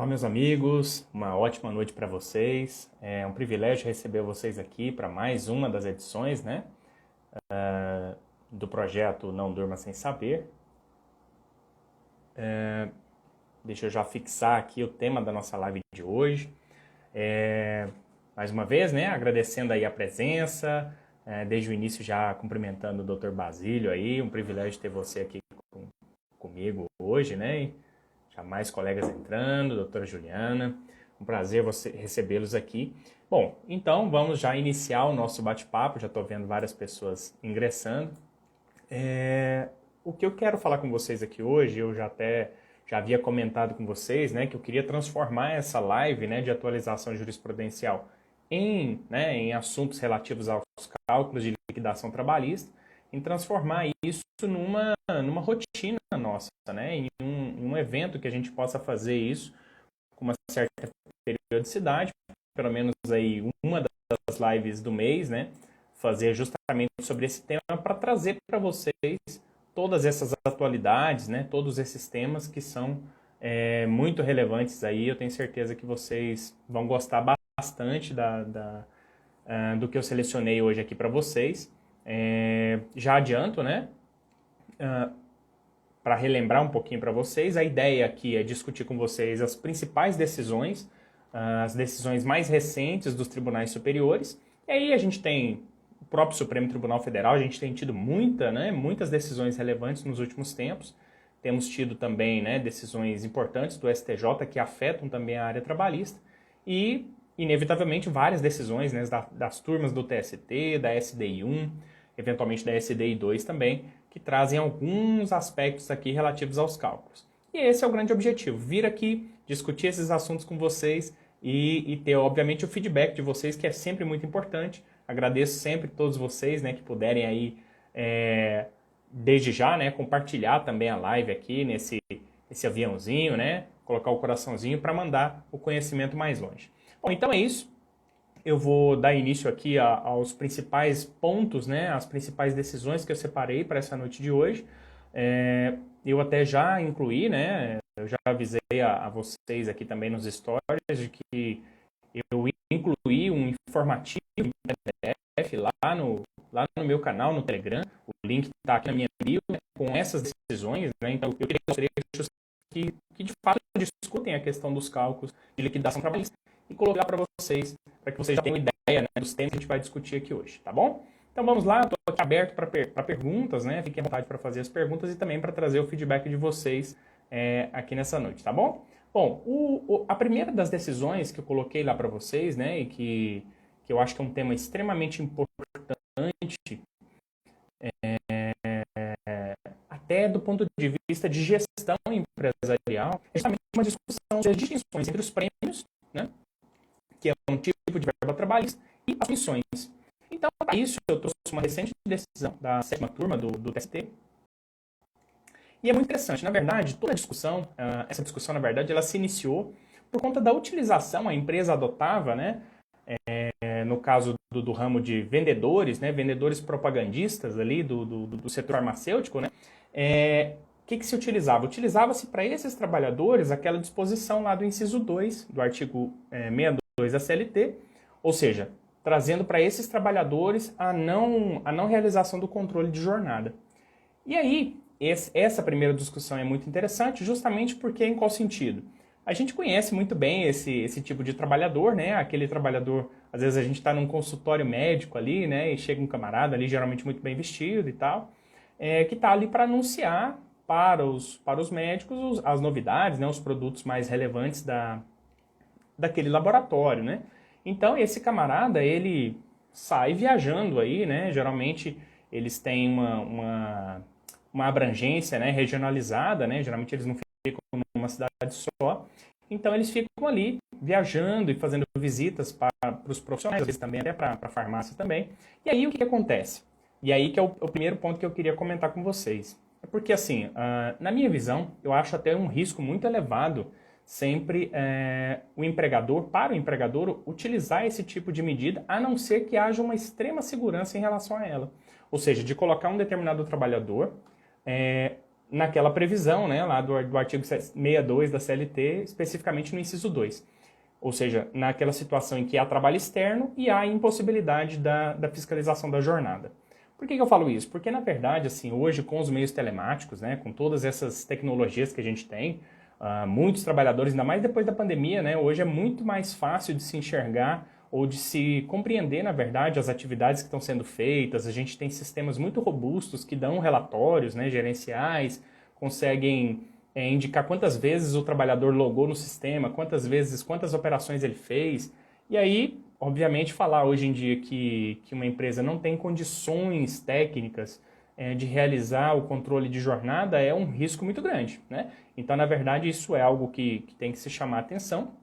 Olá, meus amigos, uma ótima noite para vocês. É um privilégio receber vocês aqui para mais uma das edições, né, do projeto Não Durma Sem Saber. Deixa eu já fixar aqui o tema da nossa live de hoje. Mais uma vez, né, agradecendo aí a presença, desde o início já cumprimentando o Dr. Basílio aí, um privilégio ter você aqui comigo hoje, né? Já mais colegas entrando, doutora Juliana, um prazer recebê-los aqui. Bom, então vamos já iniciar o nosso bate-papo, já estou vendo várias pessoas ingressando. O que eu quero falar com vocês aqui hoje, eu já havia comentado com vocês, né, que eu queria transformar essa live, né, de atualização jurisprudencial em assuntos relativos aos cálculos de liquidação trabalhista, em transformar isso numa rotina nossa, né? Em um evento que a gente possa fazer isso com uma certa periodicidade, pelo menos aí uma das lives do mês, né? Fazer justamente sobre esse tema para trazer para vocês todas essas atualidades, né? Todos esses temas que são muito relevantes aí. Eu tenho certeza que vocês vão gostar bastante do que eu selecionei hoje aqui para vocês. Já adianto, né? Para relembrar um pouquinho para vocês, a ideia aqui é discutir com vocês as principais decisões, as decisões mais recentes dos tribunais superiores. E aí a gente tem o próprio Supremo Tribunal Federal, a gente tem tido muitas decisões relevantes nos últimos tempos. Temos tido também, né, decisões importantes do STJ que afetam também a área trabalhista e, inevitavelmente, várias decisões, né, das turmas do TST, da SDI1, eventualmente da SDI2 também, que trazem alguns aspectos aqui relativos aos cálculos. E esse é o grande objetivo, vir aqui, discutir esses assuntos com vocês e ter, obviamente, o feedback de vocês, que é sempre muito importante. Agradeço sempre todos vocês, né, que puderem aí, desde já, né, compartilhar também a live aqui nesse aviãozinho, né, colocar o coraçãozinho para mandar o conhecimento mais longe. Bom, então é isso. Eu vou dar início aqui aos principais pontos, né, as principais decisões que eu separei para essa noite de hoje. Eu até já incluí, né, eu já avisei a vocês aqui também nos stories de que eu incluí um informativo em PDF lá no meu canal, no Telegram. O link está aqui na minha bio, né, com essas decisões, né, então eu queria os trechos que de fato discutem a questão dos cálculos de liquidação trabalhista e colocar para vocês, para que vocês já tenham ideia, né, dos temas que a gente vai discutir aqui hoje, tá bom? Então vamos lá, eu estou aqui aberto para perguntas, né? Fiquem à vontade para fazer as perguntas e também para trazer o feedback de vocês aqui nessa noite, tá bom? Bom, a primeira das decisões que eu coloquei lá para vocês, né, e que eu acho que é um tema extremamente importante, até do ponto de vista de gestão empresarial, é justamente uma discussão das distinções entre os prêmios, né, que é um tipo de verba trabalhista, e as funções. Então, para isso, eu trouxe uma recente decisão da 7ª turma do TST. E é muito interessante. Na verdade, toda a discussão, essa discussão, na verdade, ela se iniciou por conta da utilização, a empresa adotava, né, no caso do ramo de vendedores, né, vendedores propagandistas ali do setor farmacêutico, né, que se utilizava? Utilizava-se para esses trabalhadores aquela disposição lá do inciso 2 do artigo 62 da CLT, ou seja, trazendo para esses trabalhadores a não realização do controle de jornada. E aí, essa primeira discussão é muito interessante, justamente porque em qual sentido? A gente conhece muito bem esse tipo de trabalhador, né? Aquele trabalhador, às vezes a gente está num consultório médico ali, né? E chega um camarada ali, geralmente muito bem vestido e tal, que está ali para anunciar para os médicos as novidades, né? Os produtos mais relevantes daquele laboratório, né? Então, esse camarada, ele sai viajando aí, né? Geralmente, eles têm uma abrangência, né, regionalizada, né? Geralmente, eles não ficam numa cidade só. Então, eles ficam ali viajando e fazendo visitas para os profissionais, às vezes também até para a farmácia também. E aí, o que acontece? E aí que é o primeiro ponto que eu queria comentar com vocês. É porque, assim, na minha visão, eu acho até um risco muito elevado sempre para o empregador, utilizar esse tipo de medida, a não ser que haja uma extrema segurança em relação a ela. Ou seja, de colocar um determinado trabalhador naquela previsão, né, lá do artigo 62 da CLT, especificamente no inciso 2. Ou seja, naquela situação em que há trabalho externo e há impossibilidade da fiscalização da jornada. Por que eu falo isso? Porque, na verdade, assim, hoje, com os meios telemáticos, né, com todas essas tecnologias que a gente tem, muitos trabalhadores, ainda mais depois da pandemia, né, hoje é muito mais fácil de se enxergar ou de se compreender, na verdade, as atividades que estão sendo feitas. A gente tem sistemas muito robustos que dão relatórios, né, gerenciais, conseguem indicar quantas vezes o trabalhador logou no sistema, quantas operações ele fez. E aí, obviamente, falar hoje em dia que uma empresa não tem condições técnicas de realizar o controle de jornada é um risco muito grande, né? Então, na verdade, isso é algo que tem que se chamar atenção,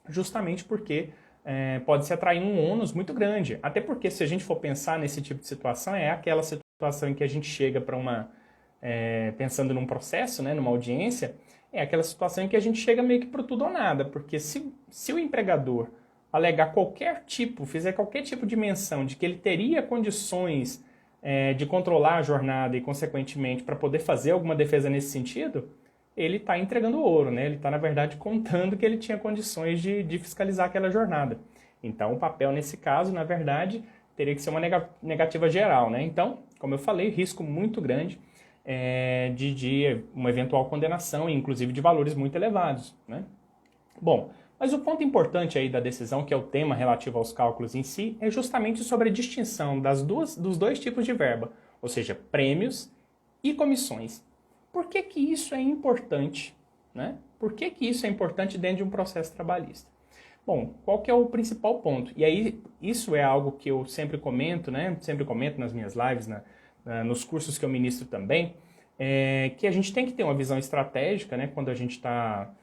justamente porque pode se atrair um ônus muito grande. Até porque, se a gente for pensar nesse tipo de situação, é aquela situação em que a gente chega para pensando num processo, né, numa audiência, é aquela situação em que a gente chega meio que pro tudo ou nada, porque se o empregador alegar fizer qualquer tipo de menção de que ele teria condições de controlar a jornada e, consequentemente, para poder fazer alguma defesa nesse sentido, ele está entregando ouro, né? Ele está, na verdade, contando que ele tinha condições de fiscalizar aquela jornada. Então, o papel, nesse caso, na verdade, teria que ser uma negativa geral, né? Então, como eu falei, risco muito grande de uma eventual condenação, inclusive de valores muito elevados, né? Bom, mas o ponto importante aí da decisão, que é o tema relativo aos cálculos em si, é justamente sobre a distinção dos dois tipos de verba, ou seja, prêmios e comissões. Por que que isso é importante, né? Por que que isso é importante dentro de um processo trabalhista? Bom, qual que é o principal ponto? E aí, isso é algo que eu sempre comento, né? Sempre comento nas minhas lives, nos cursos que eu ministro também, que a gente tem que ter uma visão estratégica, né? Quando a gente está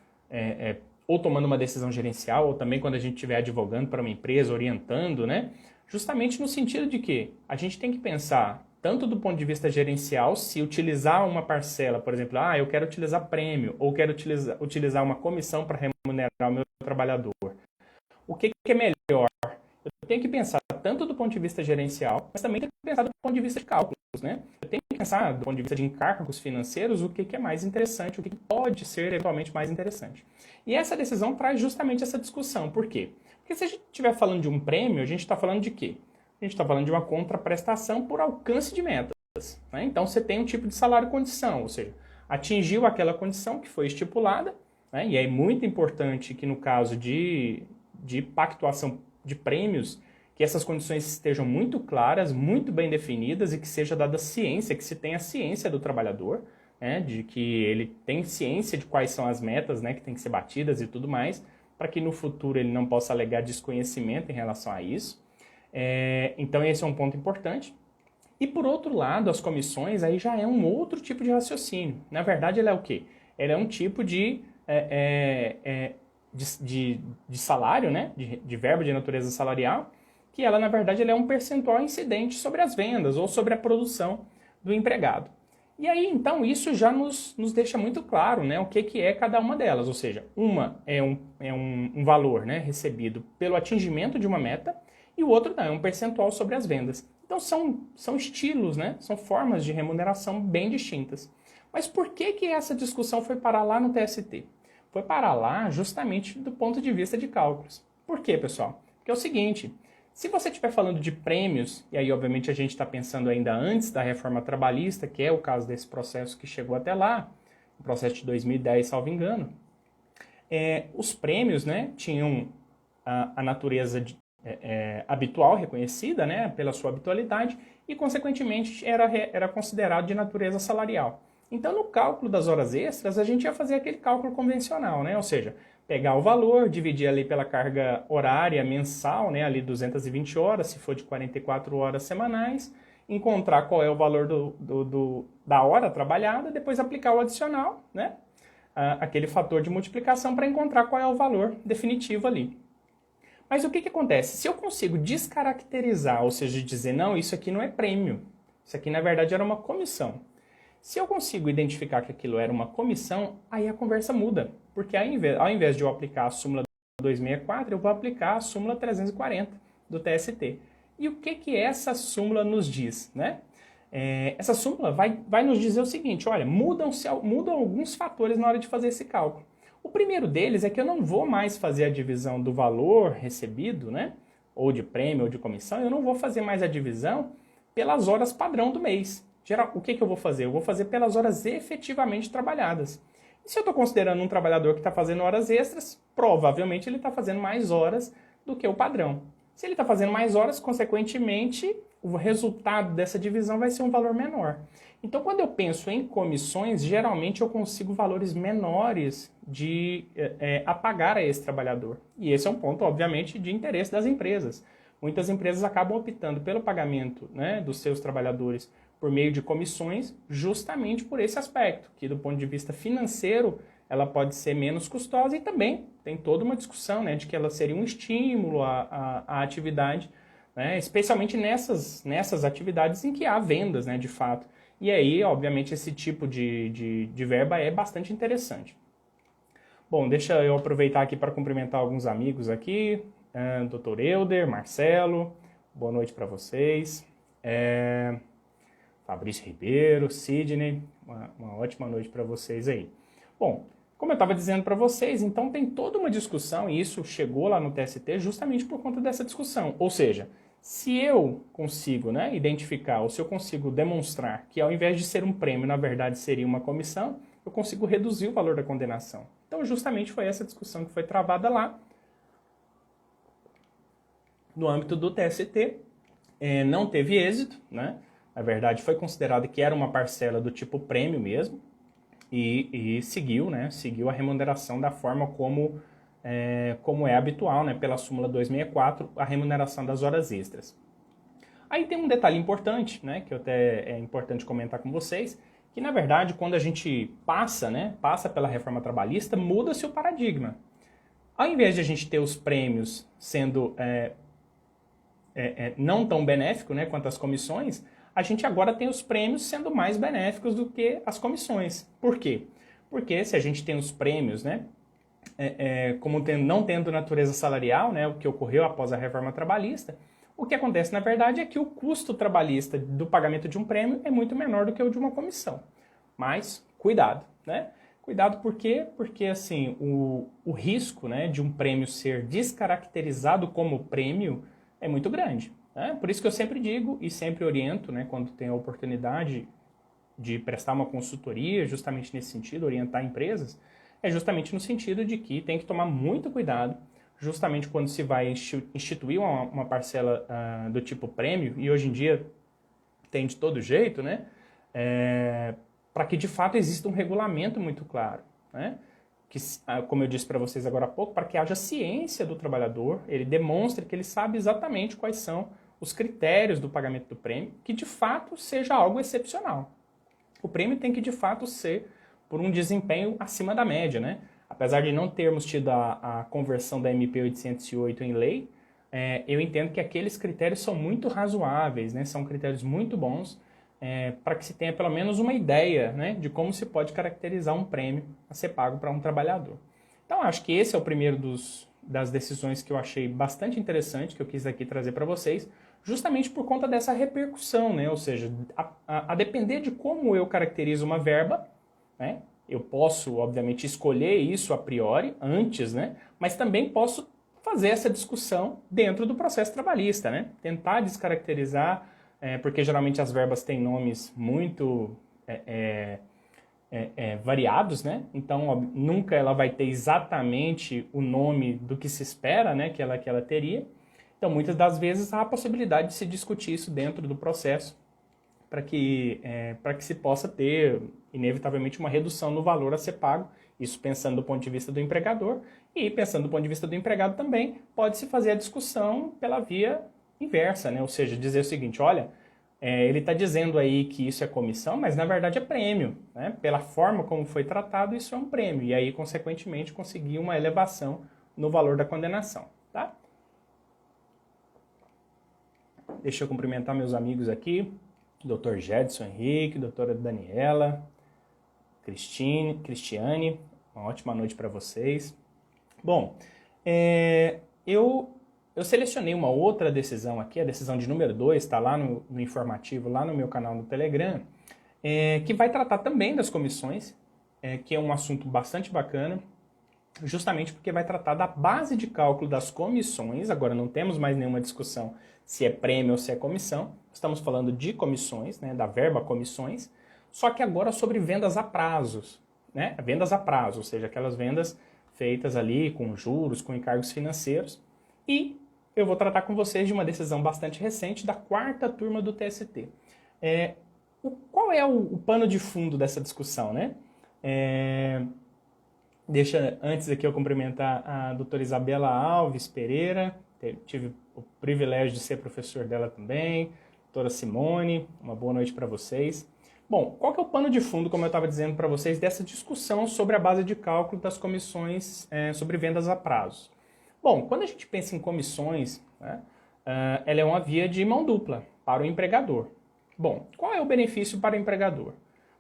ou tomando uma decisão gerencial, ou também quando a gente estiver advogando para uma empresa, orientando, né? Justamente no sentido de que a gente tem que pensar, tanto do ponto de vista gerencial, se utilizar uma parcela, por exemplo, eu quero utilizar prêmio, ou quero utilizar uma comissão para remunerar o meu trabalhador. O que é melhor? Eu tenho que pensar tanto do ponto de vista gerencial, mas também tenho que pensar do ponto de vista de cálculos, né? Eu tenho que pensar do ponto de vista de encargos financeiros o que é mais interessante, o que pode ser eventualmente mais interessante. E essa decisão traz justamente essa discussão. Por quê? Porque se a gente estiver falando de um prêmio, a gente está falando de quê? A gente está falando de uma contraprestação por alcance de metas, né? Então você tem um tipo de salário-condição, ou seja, atingiu aquela condição que foi estipulada, né? E é muito importante que no caso de pactuação de prêmios, que essas condições estejam muito claras, muito bem definidas e que seja dada ciência, que se tenha ciência do trabalhador, né, de que ele tem ciência de quais são as metas, né, que tem que ser batidas e tudo mais, para que no futuro ele não possa alegar desconhecimento em relação a isso. Então esse é um ponto importante. E por outro lado, as comissões aí já é um outro tipo de raciocínio. Na verdade, ela é o quê? Ela é um tipo de salário, né, de verba de natureza salarial, que ela, na verdade, ela é um percentual incidente sobre as vendas ou sobre a produção do empregado. E aí, então, isso já nos deixa muito claro, né, o que é cada uma delas. Ou seja, uma é um valor, né, recebido pelo atingimento de uma meta e o outro não, é um percentual sobre as vendas. Então, são estilos, né, são formas de remuneração bem distintas. Mas por que essa discussão foi parar lá no TST? Foi parar lá justamente do ponto de vista de cálculos. Por quê, pessoal? Porque é o seguinte, se você estiver falando de prêmios, e aí obviamente a gente está pensando ainda antes da reforma trabalhista, que é o caso desse processo que chegou até lá, o processo de 2010, salvo engano, os prêmios, né, tinham a natureza habitual, reconhecida, né, pela sua habitualidade, e consequentemente era considerado de natureza salarial. Então, no cálculo das horas extras, a gente ia fazer aquele cálculo convencional, né? Ou seja, pegar o valor, dividir ali pela carga horária mensal, né? Ali 220 horas, se for de 44 horas semanais, encontrar qual é o valor da hora trabalhada, depois aplicar o adicional, né? Aquele fator de multiplicação para encontrar qual é o valor definitivo ali. Mas o que acontece? Se eu consigo descaracterizar, ou seja, dizer, não, isso aqui não é prêmio, isso aqui na verdade era uma comissão. Se eu consigo identificar que aquilo era uma comissão, aí a conversa muda. Porque ao invés de eu aplicar a súmula 264, eu vou aplicar a súmula 340 do TST. E o que essa súmula nos diz, né? Essa súmula vai nos dizer o seguinte, olha, mudam alguns fatores na hora de fazer esse cálculo. O primeiro deles é que eu não vou mais fazer a divisão do valor recebido, né, ou de prêmio ou de comissão, eu não vou fazer mais a divisão pelas horas padrão do mês. O que eu vou fazer? Eu vou fazer pelas horas efetivamente trabalhadas. E se eu estou considerando um trabalhador que está fazendo horas extras, provavelmente ele está fazendo mais horas do que o padrão. Se ele está fazendo mais horas, consequentemente, o resultado dessa divisão vai ser um valor menor. Então, quando eu penso em comissões, geralmente eu consigo valores menores a pagar a esse trabalhador. E esse é um ponto, obviamente, de interesse das empresas. Muitas empresas acabam optando pelo pagamento, né, dos seus trabalhadores por meio de comissões, justamente por esse aspecto, que do ponto de vista financeiro, ela pode ser menos custosa e também tem toda uma discussão, né, de que ela seria um estímulo à atividade, né, especialmente nessas atividades em que há vendas, né, de fato. E aí, obviamente, esse tipo de verba é bastante interessante. Bom, deixa eu aproveitar aqui para cumprimentar alguns amigos aqui, Dr. Euder, Marcelo, boa noite para vocês, Fabrício Ribeiro, Sidney, uma ótima noite para vocês aí. Bom, como eu estava dizendo para vocês, então tem toda uma discussão, e isso chegou lá no TST justamente por conta dessa discussão. Ou seja, se eu consigo, né, identificar, ou se eu consigo demonstrar que ao invés de ser um prêmio, na verdade seria uma comissão, eu consigo reduzir o valor da condenação. Então justamente foi essa discussão que foi travada lá, no âmbito do TST, não teve êxito, né? Na verdade foi considerado que era uma parcela do tipo prêmio mesmo, e seguiu, né? Seguiu a remuneração da forma como é habitual, né? Pela súmula 264, a remuneração das horas extras. Aí tem um detalhe importante, né? Que até é importante comentar com vocês, que na verdade quando a gente passa, né? Passa pela reforma trabalhista, muda-se o paradigma. Ao invés de a gente ter os prêmios sendo não tão benéfico, né, quanto as comissões, a gente agora tem os prêmios sendo mais benéficos do que as comissões. Por quê? Porque se a gente tem os prêmios, né, não tendo natureza salarial, né, o que ocorreu após a reforma trabalhista, o que acontece na verdade é que o custo trabalhista do pagamento de um prêmio é muito menor do que o de uma comissão. Mas, cuidado, né? Cuidado por quê? Porque assim, o risco, né, de um prêmio ser descaracterizado como prêmio é muito grande. Né? Por isso que eu sempre digo e sempre oriento, né, quando tenho a oportunidade de prestar uma consultoria, justamente nesse sentido, orientar empresas, é justamente no sentido de que tem que tomar muito cuidado, justamente quando se vai instituir uma parcela do tipo prêmio, e hoje em dia tem de todo jeito, né, para que de fato exista um regulamento muito claro, né? Que, como eu disse para vocês agora há pouco, para que haja ciência do trabalhador, ele demonstre que ele sabe exatamente quais são os critérios do pagamento do prêmio, que de fato seja algo excepcional. O prêmio tem que de fato ser por um desempenho acima da média, né? Apesar de não termos tido a conversão da MP 808 em lei, eu entendo que aqueles critérios são muito razoáveis, né? São critérios muito bons, para que se tenha pelo menos uma ideia, né, de como se pode caracterizar um prêmio a ser pago para um trabalhador. Então, acho que esse é o primeiro das decisões que eu achei bastante interessante, que eu quis aqui trazer para vocês, justamente por conta dessa repercussão, né? Ou seja, a depender de como eu caracterizo uma verba, né, eu posso, obviamente, escolher isso a priori, antes, né, mas também posso fazer essa discussão dentro do processo trabalhista, né? Tentar descaracterizar, porque geralmente as verbas têm nomes muito variados, né? Então, nunca ela vai ter exatamente o nome do que se espera, né, que ela teria. Então, muitas das vezes há a possibilidade de se discutir isso dentro do processo para que se possa ter, inevitavelmente, uma redução no valor a ser pago, isso pensando do ponto de vista do empregador, e pensando do ponto de vista do empregado também, pode-se fazer a discussão pela via inversa, né? Ou seja, dizer o seguinte, olha, ele está dizendo aí que isso é comissão, mas na verdade é prêmio, né? Pela forma como foi tratado, isso é um prêmio, e aí, consequentemente, conseguir uma elevação no valor da condenação, tá? Deixa eu cumprimentar meus amigos aqui, Dr. Jedson Henrique, doutora Daniela, Cristiane, uma ótima noite para vocês. Bom, eu eu selecionei uma outra decisão aqui, a decisão de número 2, está lá no informativo, lá no meu canal no Telegram, que vai tratar também das comissões, que é um assunto bastante bacana, justamente porque vai tratar da base de cálculo das comissões. Agora não temos mais nenhuma discussão se é prêmio ou se é comissão, estamos falando de comissões, né, da verba comissões, só que agora sobre vendas a prazos, né, vendas a prazo, ou seja, aquelas vendas feitas ali com juros, com encargos financeiros, e eu vou tratar com vocês de uma decisão bastante recente da 4ª turma do TST. Qual é o pano de fundo dessa discussão, né? Deixa antes aqui eu cumprimentar a doutora Isabela Alves Pereira, tive o privilégio de ser professor dela também, doutora Simone, uma boa noite para vocês. Bom, qual que é o pano de fundo, como eu estava dizendo para vocês, dessa discussão sobre a base de cálculo das comissões sobre vendas a prazo? Bom, quando a gente pensa em comissões, né, ela é uma via de mão dupla para o empregador. Bom, qual é o benefício para o empregador?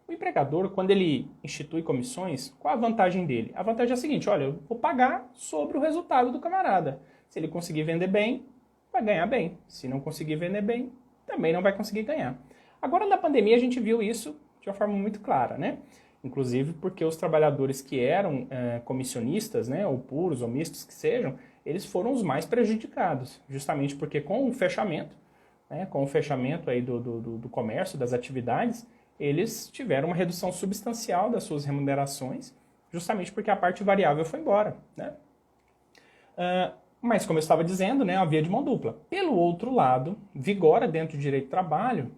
O empregador, quando ele institui comissões, qual a vantagem dele? A vantagem é a seguinte, olha, eu vou pagar sobre o resultado do camarada. Se ele conseguir vender bem, vai ganhar bem. Se não conseguir vender bem, também não vai conseguir ganhar. Agora, na pandemia, a gente viu isso de uma forma muito clara, né? Inclusive porque os trabalhadores que eram comissionistas, né, ou puros ou mistos que sejam, eles foram os mais prejudicados, justamente porque com o fechamento, né, com o fechamento aí do comércio, das atividades, eles tiveram uma redução substancial das suas remunerações, justamente porque a parte variável foi embora, né? Mas, como eu estava dizendo, né, a via de mão dupla. Pelo outro lado, vigora dentro do direito do trabalho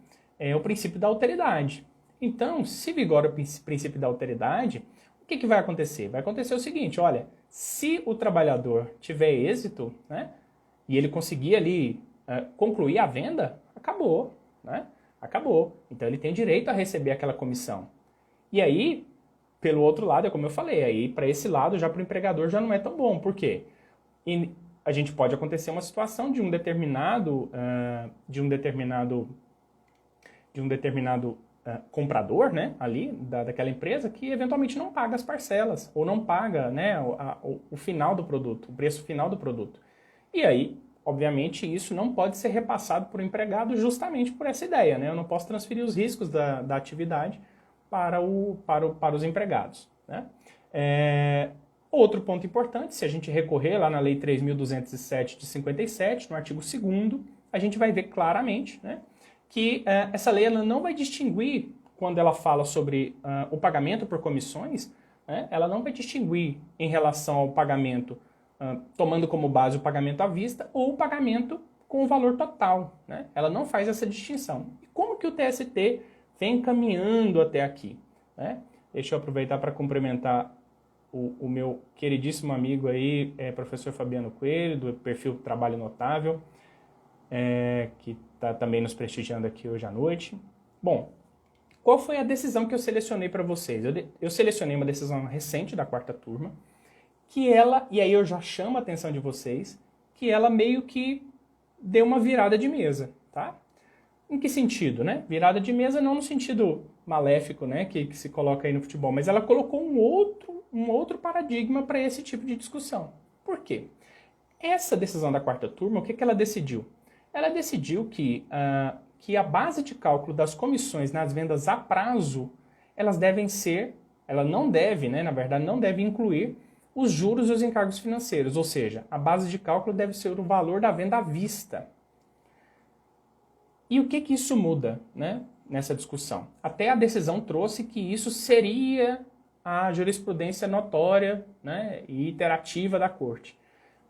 o princípio da alteridade. Então, se vigora o princípio da alteridade, o que vai acontecer? Vai acontecer o seguinte, olha, se o trabalhador tiver êxito, né, e ele conseguir ali concluir a venda, acabou, né? Acabou. Então ele tem direito a receber aquela comissão. E aí, pelo outro lado, é como eu falei, aí para esse lado, já para o empregador já não é tão bom. Por quê? E a gente pode acontecer uma situação de um determinado comprador, né, ali, daquela empresa, que eventualmente não paga as parcelas, ou não paga, né, o final do produto, o preço final do produto. E aí, obviamente, isso não pode ser repassado para o empregado justamente por essa ideia, né? Eu não posso transferir os riscos da atividade para os empregados, né? Outro ponto importante, se a gente recorrer lá na Lei 3.207 de 57, no artigo 2º, a gente vai ver claramente, né, que essa lei ela não vai distinguir, quando ela fala sobre o pagamento por comissões, né, ela não vai distinguir em relação ao pagamento tomando como base o pagamento à vista ou o pagamento com o valor total, né? Ela não faz essa distinção. E como que o TST vem caminhando até aqui, né? Deixa eu aproveitar para cumprimentar o meu queridíssimo amigo aí, professor Fabiano Coelho, do perfil Trabalho Notável, que está também nos prestigiando aqui hoje à noite. Bom, qual foi a decisão que eu selecionei para vocês? Eu selecionei uma decisão recente da 4ª turma, que ela, e aí eu já chamo a atenção de vocês, que ela meio que deu uma virada de mesa, tá? Em que sentido, né? Virada de mesa não no sentido maléfico, né, que se coloca aí no futebol, mas ela colocou um outro paradigma para esse tipo de discussão. Por quê? Essa decisão da 4ª turma, o que ela decidiu? Ela decidiu que a base de cálculo das comissões nas vendas a prazo, ela não deve, né, na verdade, não deve incluir os juros e os encargos financeiros, ou seja, a base de cálculo deve ser o valor da venda à vista. E o que isso muda, né, nessa discussão? Até a decisão trouxe que isso seria a jurisprudência notória, né, e iterativa da corte.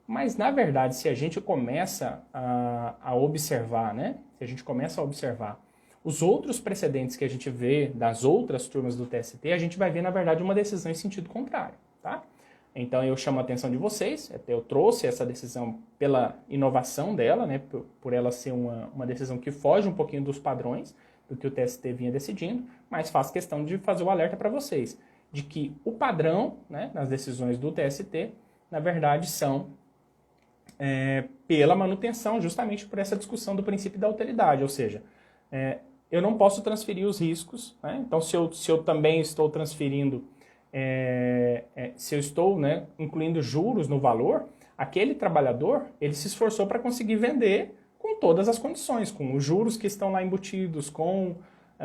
Mas, na verdade, se a gente começa a observar, né, se a gente começa a observar os outros precedentes que a gente vê das outras turmas do TST, a gente vai ver, na verdade, uma decisão em sentido contrário, tá? Então, eu chamo a atenção de vocês, eu trouxe essa decisão pela inovação dela, né, por ela ser uma decisão que foge um pouquinho dos padrões do que o TST vinha decidindo, mas faço questão de fazer o alerta para vocês, de que o padrão, né, nas decisões do TST, na verdade, são pela manutenção, justamente por essa discussão do princípio da alteridade, ou seja, eu não posso transferir os riscos, né? Então, se eu também estou transferindo, se eu estou, né, incluindo juros no valor, aquele trabalhador, ele se esforçou para conseguir vender com todas as condições, com os juros que estão lá embutidos, com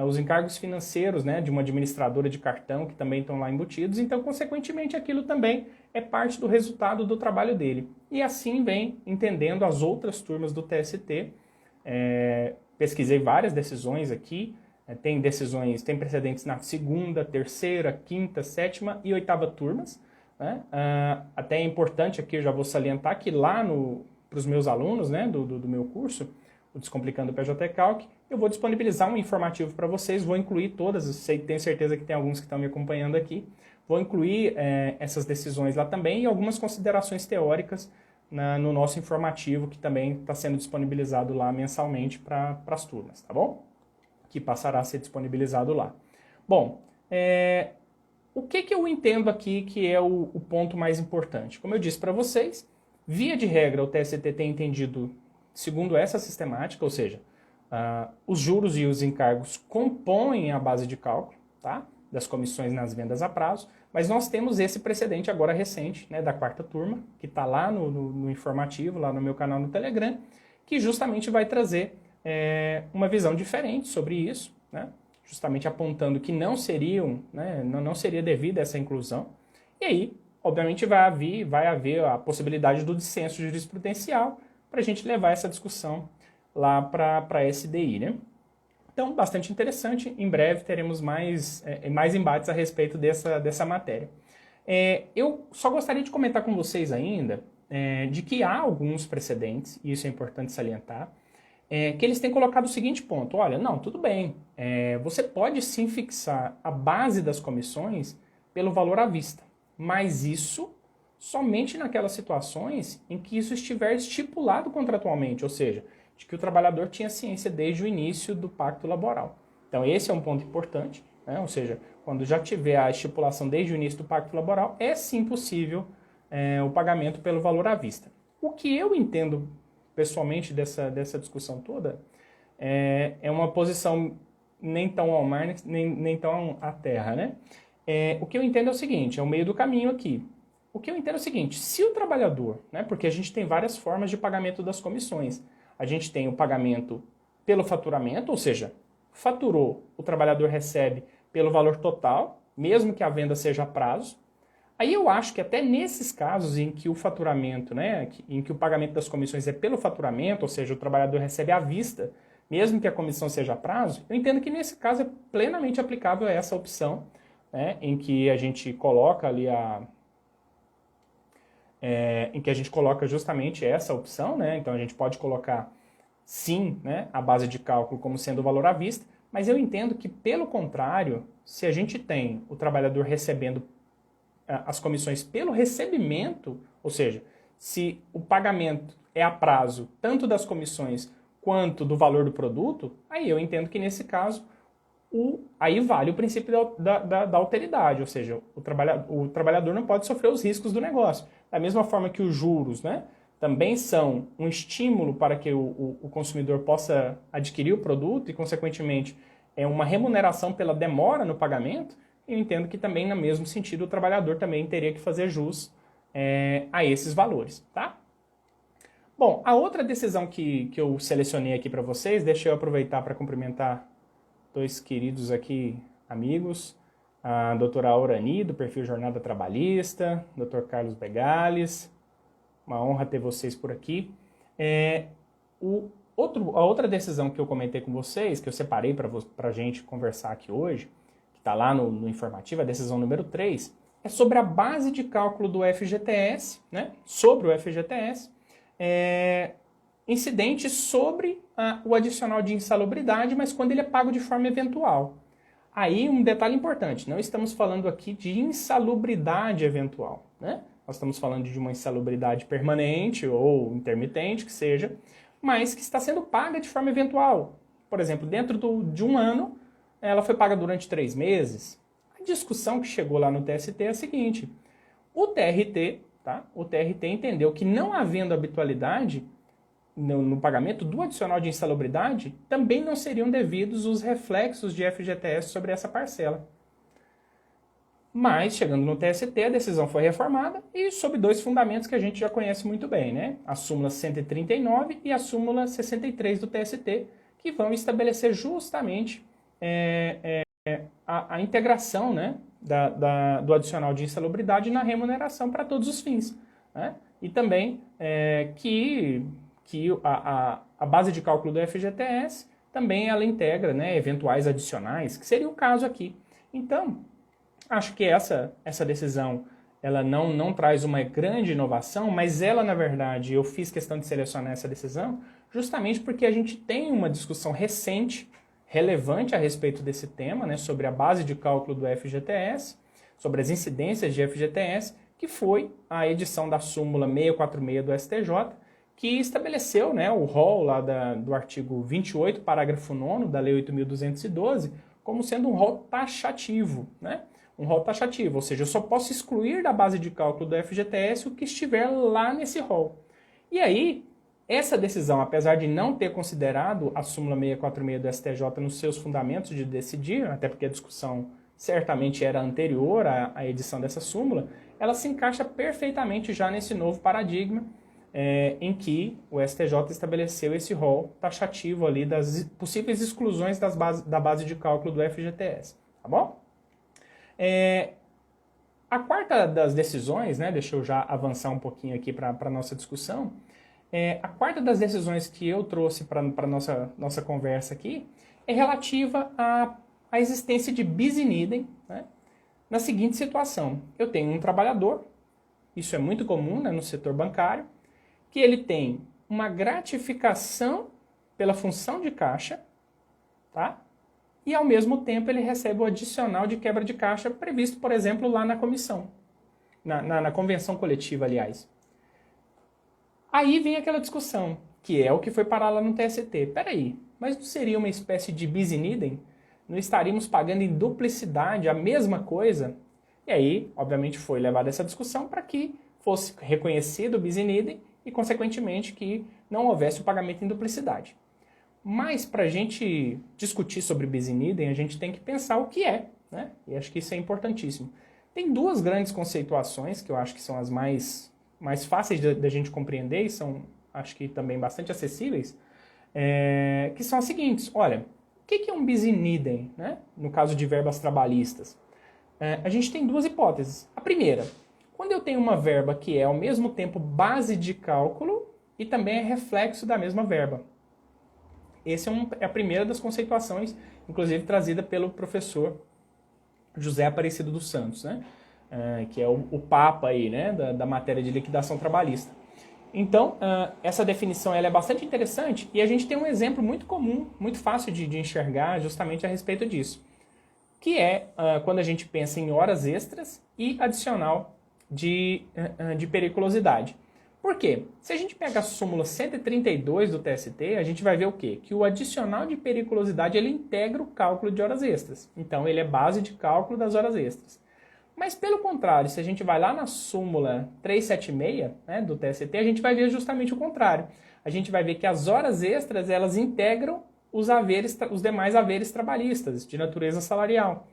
os encargos financeiros, né, de uma administradora de cartão que também estão lá embutidos, então, consequentemente, aquilo também é parte do resultado do trabalho dele. E assim vem entendendo as outras turmas do TST. Pesquisei várias decisões aqui, tem decisões, tem precedentes na segunda, terceira, quinta, sétima e oitava turmas, né? Até é importante aqui, eu já vou salientar que lá para os meus alunos, né, do meu curso, o Descomplicando o PJ-Calc, eu vou disponibilizar um informativo para vocês, vou incluir todas, tenho certeza que tem alguns que estão me acompanhando aqui, vou incluir essas decisões lá também e algumas considerações teóricas no nosso informativo, que também está sendo disponibilizado lá mensalmente para as turmas, tá bom? Que passará a ser disponibilizado lá. Bom, o que eu entendo aqui que é o ponto mais importante? Como eu disse para vocês, via de regra, o TST tem entendido segundo essa sistemática, ou seja, os juros e os encargos compõem a base de cálculo, tá, das comissões nas vendas a prazo, mas nós temos esse precedente agora recente, né, da quarta turma, que está lá no informativo, lá no meu canal no Telegram, que justamente vai trazer uma visão diferente sobre isso, né, justamente apontando que não seria devida essa inclusão, e aí, obviamente, vai haver a possibilidade do dissenso jurisprudencial para a gente levar essa discussão lá para a SDI, né? Então, bastante interessante. Em breve teremos mais embates a respeito dessa matéria. Eu só gostaria de comentar com vocês ainda de que há alguns precedentes, e isso é importante salientar, que eles têm colocado o seguinte ponto: olha, não, tudo bem, você pode sim fixar a base das comissões pelo valor à vista, mas isso somente naquelas situações em que isso estiver estipulado contratualmente, ou seja, de que o trabalhador tinha ciência desde o início do pacto laboral. Então esse é um ponto importante, né? Ou seja, quando já tiver a estipulação desde o início do pacto laboral, é sim possível o pagamento pelo valor à vista. O que eu entendo pessoalmente dessa discussão toda é uma posição nem tão ao mar, nem tão à terra, né? O que eu entendo é o seguinte, é o meio do caminho aqui. O que eu entendo é o seguinte: se o trabalhador, né, porque a gente tem várias formas de pagamento das comissões, a gente tem o pagamento pelo faturamento, ou seja, faturou, o trabalhador recebe pelo valor total, mesmo que a venda seja a prazo. Aí eu acho que até nesses casos em que o faturamento, né, em que o pagamento das comissões é pelo faturamento, ou seja, o trabalhador recebe à vista, mesmo que a comissão seja a prazo, eu entendo que nesse caso é plenamente aplicável a essa opção, né, em que a gente coloca ali em que a gente coloca justamente essa opção, né? Então a gente pode colocar sim, né, a base de cálculo como sendo o valor à vista, mas eu entendo que, pelo contrário, se a gente tem o trabalhador recebendo as comissões pelo recebimento, ou seja, se o pagamento é a prazo tanto das comissões quanto do valor do produto, aí eu entendo que nesse caso aí vale o princípio da alteridade, ou seja, o trabalhador não pode sofrer os riscos do negócio. Da mesma forma que os juros, né, também são um estímulo para que o consumidor possa adquirir o produto e, consequentemente, é uma remuneração pela demora no pagamento, eu entendo que também, no mesmo sentido, o trabalhador também teria que fazer jus a esses valores, tá? Bom, a outra decisão que eu selecionei aqui para vocês, deixa eu aproveitar para cumprimentar dois queridos aqui amigos, a doutora Aurani, do perfil Jornada Trabalhista, doutor Carlos Begales, uma honra ter vocês por aqui. A outra decisão que eu comentei com vocês, que eu separei para a gente conversar aqui hoje, que está lá no informativo, a decisão número 3, é sobre a base de cálculo do FGTS, né? Sobre o FGTS, incidente sobre o adicional de insalubridade, mas quando ele é pago de forma eventual. Aí um detalhe importante, não estamos falando aqui de insalubridade eventual, né? Nós estamos falando de uma insalubridade permanente ou intermitente, que seja, mas que está sendo paga de forma eventual. Por exemplo, dentro de um ano, ela foi paga durante 3 meses. A discussão que chegou lá no TST é a seguinte: o TRT entendeu que, não havendo habitualidade no pagamento do adicional de insalubridade, também não seriam devidos os reflexos de FGTS sobre essa parcela. Mas, chegando no TST, a decisão foi reformada e sob dois fundamentos que a gente já conhece muito bem, né? A súmula 139 e a súmula 63 do TST, que vão estabelecer justamente a integração, né, do adicional de insalubridade na remuneração para todos os fins, né? E também que a base de cálculo do FGTS também ela integra, né, eventuais adicionais, que seria o caso aqui. Então, acho que essa decisão ela não traz uma grande inovação, mas ela, na verdade, eu fiz questão de selecionar essa decisão justamente porque a gente tem uma discussão recente, relevante a respeito desse tema, né, sobre a base de cálculo do FGTS, sobre as incidências de FGTS, que foi a edição da súmula 646 do STJ, que estabeleceu, né, o rol lá do artigo 28, parágrafo 9º da Lei 8.212, como sendo um rol taxativo, né? Um rol taxativo, ou seja, eu só posso excluir da base de cálculo do FGTS o que estiver lá nesse rol. E aí, essa decisão, apesar de não ter considerado a súmula 646 do STJ nos seus fundamentos de decidir, até porque a discussão certamente era anterior à edição dessa súmula, ela se encaixa perfeitamente já nesse novo paradigma em que o STJ estabeleceu esse rol taxativo ali das possíveis exclusões da base de cálculo do FGTS, tá bom? A quarta das decisões, né, deixa eu já avançar um pouquinho aqui para a nossa discussão, a quarta das decisões que eu trouxe para a nossa conversa aqui é relativa à existência de bis in idem, né, na seguinte situação. Eu tenho um trabalhador, isso é muito comum, né, no setor bancário, que ele tem uma gratificação pela função de caixa, tá? E ao mesmo tempo ele recebe o adicional de quebra de caixa previsto, por exemplo, lá na comissão, na convenção coletiva, aliás. Aí vem aquela discussão, que é o que foi parar lá no TST. Peraí, mas não seria uma espécie de bis in idem? Não estaríamos pagando em duplicidade a mesma coisa? E aí, obviamente, foi levada essa discussão para que fosse reconhecido o bis in idem e, consequentemente, que não houvesse o pagamento em duplicidade. Mas, para a gente discutir sobre bis in idem, a gente tem que pensar o que é, né? E acho que isso é importantíssimo. Tem duas grandes conceituações, que eu acho que são as mais fáceis da gente compreender e são, acho que também bastante acessíveis, que são as seguintes. Olha, o que é um bis in idem, né? No caso de verbas trabalhistas? A gente tem duas hipóteses. A primeira, quando eu tenho uma verba que é ao mesmo tempo base de cálculo e também é reflexo da mesma verba. Essa é a primeira das conceituações, inclusive trazida pelo professor José Aparecido dos Santos, né? Que é o papa aí, né? da matéria de liquidação trabalhista. Então, essa definição ela é bastante interessante e a gente tem um exemplo muito comum, muito fácil de enxergar justamente a respeito disso, que é quando a gente pensa em horas extras e adicional de periculosidade. Por quê? Se a gente pega a súmula 132 do TST, a gente vai ver o quê? Que o adicional de periculosidade ele integra o cálculo de horas extras. Então, ele é base de cálculo das horas extras. Mas, pelo contrário, se a gente vai lá na súmula 376, né, do TST, a gente vai ver justamente o contrário. A gente vai ver que as horas extras, elas integram os demais haveres trabalhistas, de natureza salarial.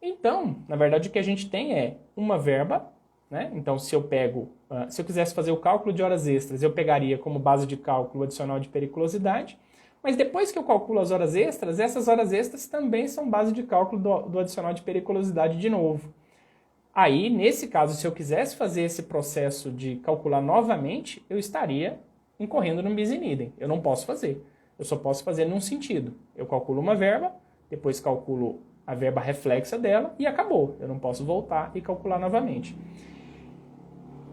Então, na verdade, o que a gente tem é uma verba, né? Então, se eu quisesse fazer o cálculo de horas extras, eu pegaria como base de cálculo o adicional de periculosidade, mas depois que eu calculo as horas extras, essas horas extras também são base de cálculo do adicional de periculosidade de novo. Aí, nesse caso, se eu quisesse fazer esse processo de calcular novamente, eu estaria incorrendo no bis in idem. Eu não posso fazer. Eu só posso fazer num sentido. Eu calculo uma verba, depois calculo a verba reflexa dela e acabou. Eu não posso voltar e calcular novamente.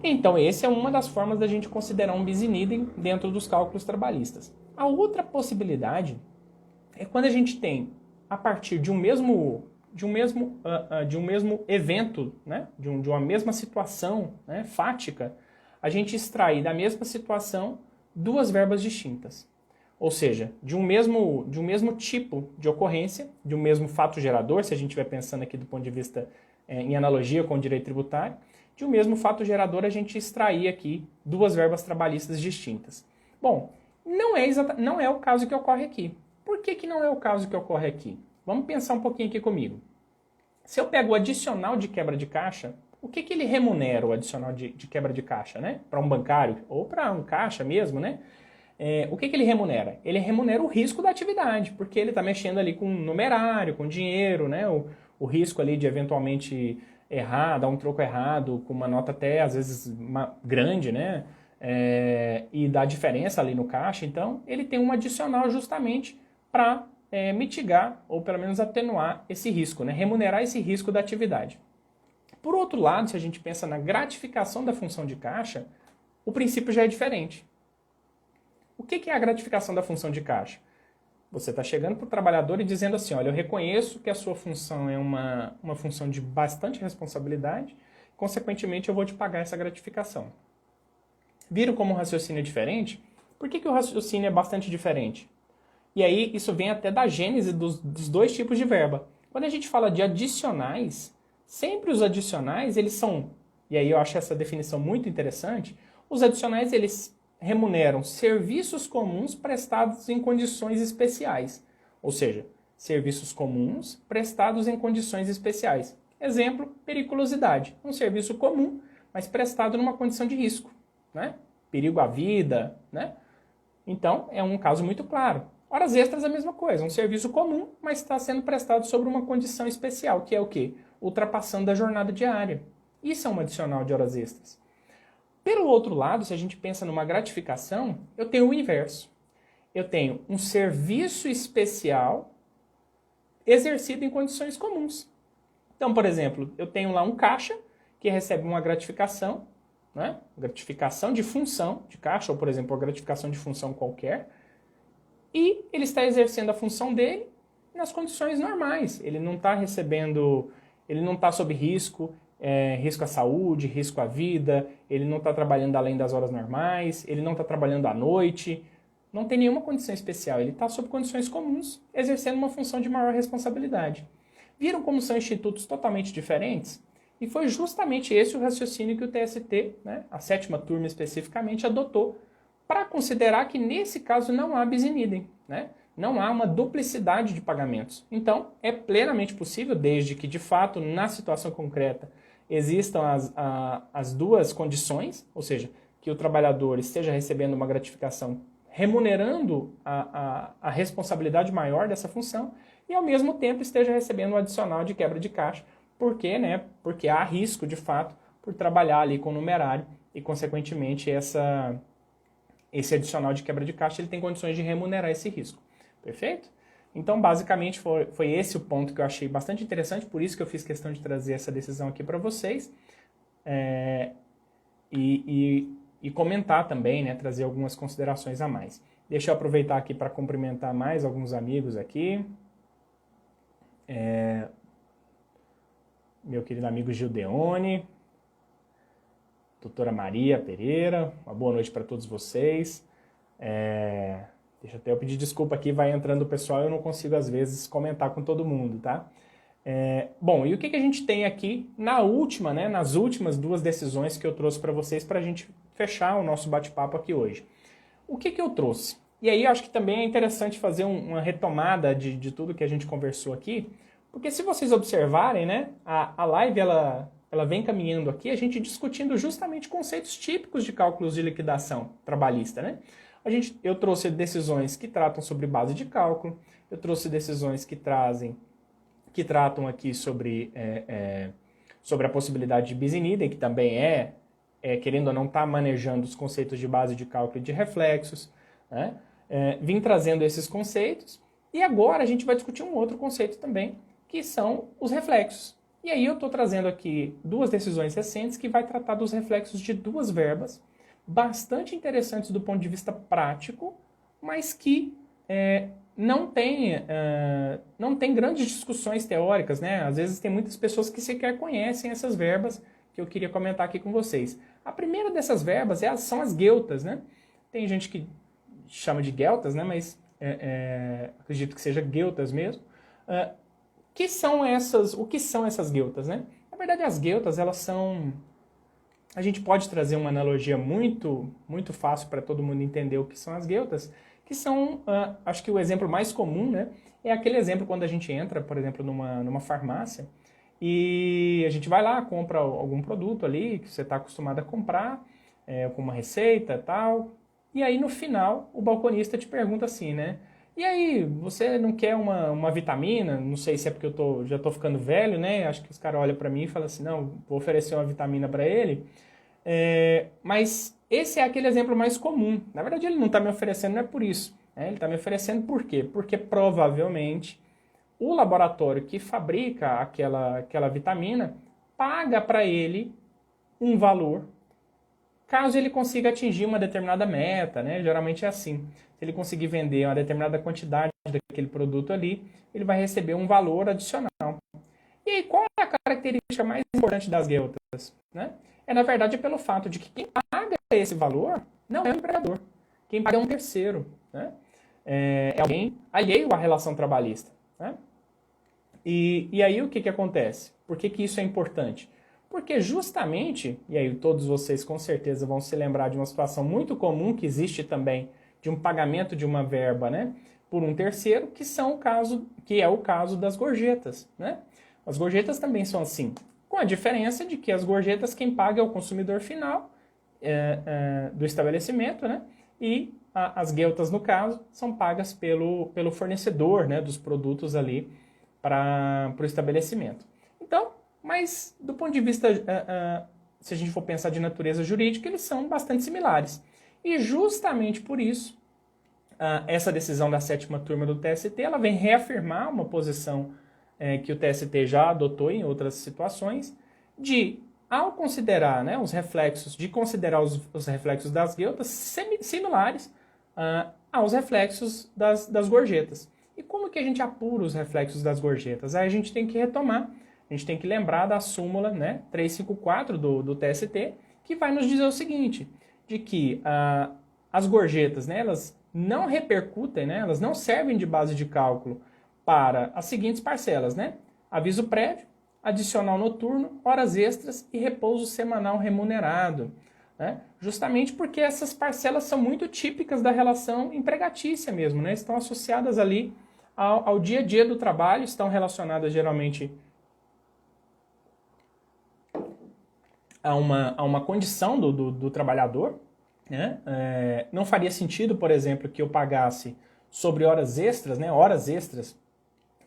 Então, essa é uma das formas da gente considerar um bis in idem dentro dos cálculos trabalhistas. A outra possibilidade é quando a gente tem, a partir de um mesmo evento, né? de uma mesma situação, né? fática, a gente extrair da mesma situação duas verbas distintas. Ou seja, de um mesmo tipo de ocorrência, de um mesmo fato gerador, se a gente estiver pensando aqui do ponto de vista em analogia com o direito tributário, de um mesmo fato gerador a gente extrair aqui duas verbas trabalhistas distintas. Bom, não é o caso que ocorre aqui. Por que não é o caso que ocorre aqui? Vamos pensar um pouquinho aqui comigo. Se eu pego o adicional de quebra de caixa, o que ele remunera, o adicional de quebra de caixa, né? Para um bancário ou para um caixa mesmo, né? O que ele remunera? Ele remunera o risco da atividade, porque ele está mexendo ali com numerário, com dinheiro, né? O risco ali de eventualmente errar, dar um troco errado, com uma nota até às vezes grande, né? E dar diferença ali no caixa. Então, ele tem um adicional justamente para mitigar ou pelo menos atenuar esse risco, né? Remunerar esse risco da atividade. Por outro lado, se a gente pensa na gratificação da função de caixa, o princípio já é diferente. O que é a gratificação da função de caixa? Você está chegando para o trabalhador e dizendo assim, olha, eu reconheço que a sua função é uma função de bastante responsabilidade, consequentemente eu vou te pagar essa gratificação. Viram como o raciocínio é diferente? Por que o raciocínio é bastante diferente? E aí isso vem até da gênese dos dois tipos de verba. Quando a gente fala de adicionais, sempre os adicionais, eles são, e aí eu acho essa definição muito interessante, os adicionais, eles remuneram serviços comuns prestados em condições especiais. Ou seja, serviços comuns prestados em condições especiais. Exemplo, periculosidade. Um serviço comum, mas prestado numa condição de risco, né? Perigo à vida, né? Então, é um caso muito claro. Horas extras é a mesma coisa, um serviço comum, mas está sendo prestado sobre uma condição especial, que é o quê? Ultrapassando a jornada diária. Isso é um adicional de horas extras. Pelo outro lado, se a gente pensa numa gratificação, eu tenho o inverso. Eu tenho um serviço especial exercido em condições comuns. Então, por exemplo, eu tenho lá um caixa que recebe uma gratificação, né? Gratificação de função de caixa, ou por exemplo, uma gratificação de função qualquer, e ele está exercendo a função dele nas condições normais. Ele não está recebendo, ele não está sob risco, risco à saúde, risco à vida, ele não está trabalhando além das horas normais, ele não está trabalhando à noite, não tem nenhuma condição especial, ele está sob condições comuns, exercendo uma função de maior responsabilidade. Viram como são institutos totalmente diferentes? E foi justamente esse o raciocínio que o TST, né, a 7ª turma especificamente, adotou, para considerar que nesse caso não há bis in idem, né? Não há uma duplicidade de pagamentos. Então, é plenamente possível, desde que de fato, na situação concreta, existam as duas condições, ou seja, que o trabalhador esteja recebendo uma gratificação remunerando a responsabilidade maior dessa função e, ao mesmo tempo, esteja recebendo um adicional de quebra de caixa. Por quê? Né? Porque há risco, de fato, por trabalhar ali com numerário e, consequentemente, esse adicional de quebra de caixa ele tem condições de remunerar esse risco. Perfeito? Então, basicamente, foi esse o ponto que eu achei bastante interessante, por isso que eu fiz questão de trazer essa decisão aqui para vocês. E comentar também, né, trazer algumas considerações a mais. Deixa eu aproveitar aqui para cumprimentar mais alguns amigos aqui. Meu querido amigo Gildeone, doutora Maria Pereira, uma boa noite para todos vocês. Deixa até eu pedir desculpa aqui, vai entrando o pessoal, eu não consigo às vezes comentar com todo mundo, tá? Bom, e o que a gente tem aqui na última, né, nas últimas duas decisões que eu trouxe para vocês para a gente fechar o nosso bate-papo aqui hoje. O que eu trouxe? E aí eu acho que também é interessante fazer uma retomada de tudo que a gente conversou aqui, porque se vocês observarem, né, a live ela vem caminhando aqui, a gente discutindo justamente conceitos típicos de cálculos de liquidação trabalhista, né? Eu trouxe decisões que tratam sobre base de cálculo, eu trouxe decisões que tratam aqui sobre a possibilidade de bis in idem, que também querendo ou não, está manejando os conceitos de base de cálculo e de reflexos, né? Vim trazendo esses conceitos, e agora a gente vai discutir um outro conceito também, que são os reflexos. E aí eu estou trazendo aqui duas decisões recentes que vai tratar dos reflexos de duas verbas, bastante interessantes do ponto de vista prático, mas que não tem grandes discussões teóricas, né? Às vezes tem muitas pessoas que sequer conhecem essas verbas que eu queria comentar aqui com vocês. A primeira dessas verbas são as gueltas, né? Tem gente que chama de gueltas, né? Mas acredito que seja gueltas mesmo. O que são essas gueltas, né? Na verdade, as gueltas, elas são... A gente pode trazer uma analogia muito, muito fácil para todo mundo entender o que são as gueltas, que são, acho que o exemplo mais comum, né, é aquele exemplo quando a gente entra, por exemplo, numa farmácia, e a gente vai lá, compra algum produto ali que você está acostumado a comprar, com uma receita e tal, e aí no final o balconista te pergunta assim, né? E aí, você não quer uma vitamina? Não sei se é porque já tô ficando velho, né? Acho que os caras olham para mim e falam assim, não, vou oferecer uma vitamina para ele. Mas esse é aquele exemplo mais comum. Na verdade, ele não está me oferecendo, não é por isso. Né? Ele está me oferecendo por quê? Porque provavelmente o laboratório que fabrica aquela vitamina paga para ele um valor caso ele consiga atingir uma determinada meta, né? Geralmente é assim. Se ele conseguir vender uma determinada quantidade daquele produto ali, ele vai receber um valor adicional. E aí, qual é a característica mais importante das gueltas? Né? Na verdade, pelo fato de que quem paga esse valor não é o empregador. Quem paga é um terceiro. Né? É alguém alheio à relação trabalhista. Né? E aí o que acontece? Por que isso é importante? Porque justamente, e aí todos vocês com certeza vão se lembrar de uma situação muito comum que existe também, de um pagamento de uma verba, né, por um terceiro, que é o caso das gorjetas, né? As gorjetas também são assim, com a diferença de que as gorjetas quem paga é o consumidor final do estabelecimento, né? E as gueltas, no caso, são pagas pelo fornecedor, né, dos produtos ali para o estabelecimento. Então, mas do ponto de vista, se a gente for pensar de natureza jurídica, eles são bastante similares. E justamente por isso, essa decisão da 7ª turma do TST, ela vem reafirmar uma posição que o TST já adotou em outras situações, ao considerar, né, os reflexos das gueltas similares aos reflexos das gorjetas. E como que a gente apura os reflexos das gorjetas? Aí a gente tem que retomar, a gente tem que lembrar da súmula, né, 354 do TST, que vai nos dizer o seguinte, de que as gorjetas, né, elas não repercutem, né, elas não servem de base de cálculo para as seguintes parcelas, né? Aviso prévio, adicional noturno, horas extras e repouso semanal remunerado. Né? Justamente porque essas parcelas são muito típicas da relação empregatícia mesmo, né? Estão associadas ali ao dia a dia do trabalho, estão relacionadas geralmente a uma condição do trabalhador. Né? Não faria sentido, por exemplo, que eu pagasse sobre horas extras, né? Horas extras